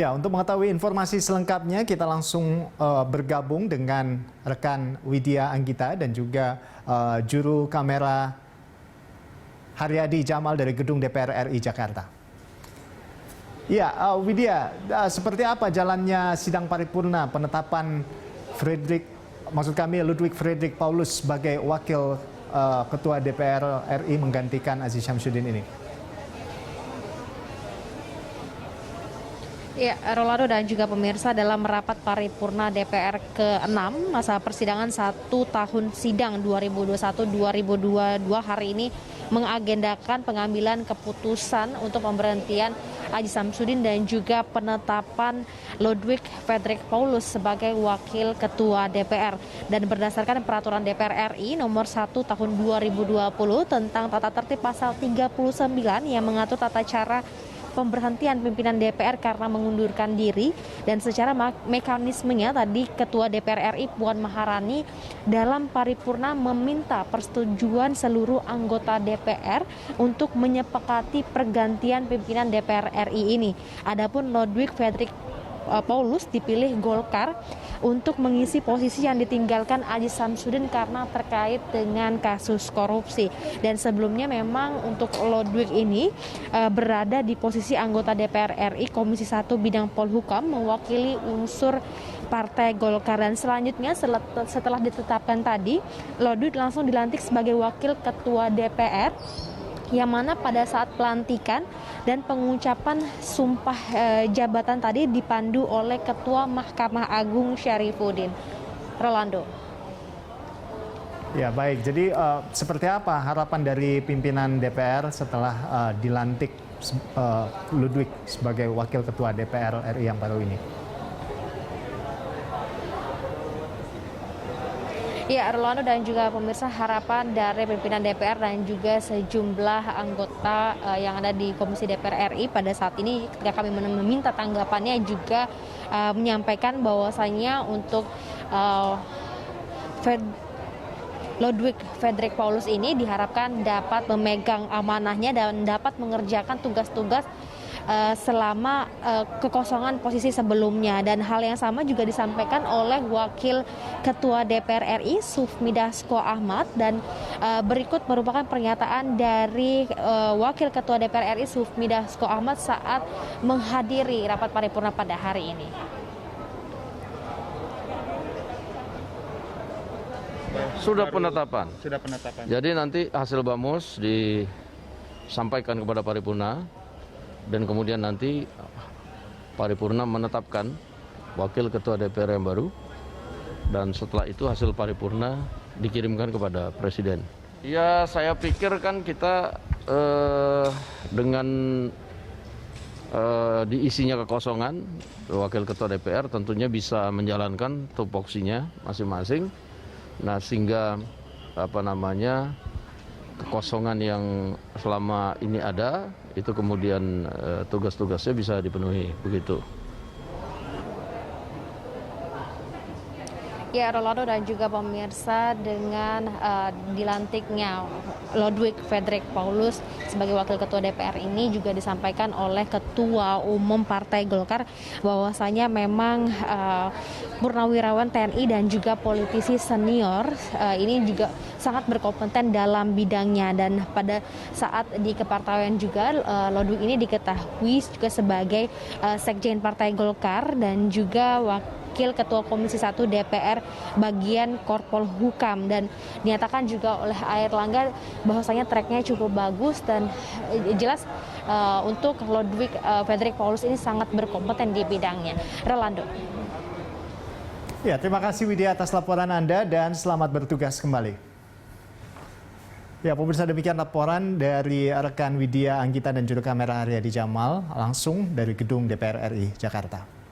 Ya, untuk mengetahui informasi selengkapnya kita langsung bergabung dengan rekan Widya Anggita dan juga juru kamera Haryadi Jamal dari Gedung DPR RI Jakarta. Ya, Widya, seperti apa jalannya sidang paripurna penetapan Ludwig Friedrich Paulus sebagai wakil Ketua DPR RI menggantikan Aziz Syamsuddin ini? Ya, Rolando dan juga pemirsa, dalam rapat paripurna DPR ke-6 masa persidangan 1 tahun sidang 2021-2022 hari ini mengagendakan pengambilan keputusan untuk pemberhentian Aziz Syamsuddin dan juga penetapan Ludwig Friedrich Paulus sebagai wakil ketua DPR. Dan berdasarkan peraturan DPR RI nomor 1 tahun 2020 tentang tata tertib pasal 39 yang mengatur tata cara pemberhentian pimpinan DPR karena mengundurkan diri, dan secara mekanismenya tadi Ketua DPR RI Puan Maharani dalam paripurna meminta persetujuan seluruh anggota DPR untuk menyepakati pergantian pimpinan DPR RI ini. Adapun Ludwig Friedrich Paulus dipilih Golkar untuk mengisi posisi yang ditinggalkan Aziz Syamsuddin karena terkait dengan kasus korupsi. Dan sebelumnya memang untuk Ludwig ini berada di posisi anggota DPR RI Komisi 1 Bidang Polhukam mewakili unsur Partai Golkar. Dan selanjutnya setelah ditetapkan tadi, Ludwig langsung dilantik sebagai wakil ketua DPR, yang mana pada saat pelantikan dan pengucapan sumpah jabatan tadi dipandu oleh Ketua Mahkamah Agung Syarifuddin. Rolando. Ya, baik. Jadi seperti apa harapan dari pimpinan DPR setelah dilantik Ludwig sebagai wakil ketua DPR RI yang baru ini? Ya, Rolando dan juga pemirsa, harapan dari pimpinan DPR dan juga sejumlah anggota yang ada di Komisi DPR RI pada saat ini ketika kami meminta tanggapannya juga menyampaikan bahwasannya untuk Ludwig Friedrich Paulus ini diharapkan dapat memegang amanahnya dan dapat mengerjakan tugas-tugas selama kekosongan posisi sebelumnya. Dan hal yang sama juga disampaikan oleh Wakil Ketua DPR RI Sufmi Dasko Ahmad, dan berikut merupakan pernyataan dari Wakil Ketua DPR RI Sufmi Dasko Ahmad saat menghadiri rapat paripurna pada hari ini. Sudah penetapan. Jadi nanti hasil bamus disampaikan kepada paripurna, dan kemudian nanti paripurna menetapkan wakil ketua DPR yang baru, dan setelah itu hasil paripurna dikirimkan kepada Presiden. Ya, saya pikir kan kita dengan diisinya kekosongan wakil ketua DPR tentunya bisa menjalankan tupoksinya masing-masing. Nah, sehingga kekosongan yang selama ini ada itu kemudian tugas-tugasnya bisa dipenuhi, begitu. Ya, Rolando dan juga pemirsa, dengan dilantiknya Ludwig Friedrich Paulus sebagai wakil ketua DPR ini juga disampaikan oleh Ketua Umum Partai Golkar bahwasanya memang purnawirawan TNI dan juga politisi senior ini juga sangat berkompeten dalam bidangnya. Dan pada saat di kepartaian juga Ludwig ini diketahui juga sebagai Sekjen Partai Golkar dan juga Wakil Ketua Komisi 1 DPR bagian Korpol Hukam, dan dinyatakan juga oleh Airlangga bahwasanya tracknya cukup bagus dan jelas untuk Ludwig Friedrich Paulus ini sangat berkompeten di bidangnya. Rolando. Ya, terima kasih Widya atas laporan Anda dan selamat bertugas kembali. Ya, pemirsa, demikian laporan dari rekan Widya Anggita dan juru kamera Haryadi Jamal langsung dari Gedung DPR RI Jakarta.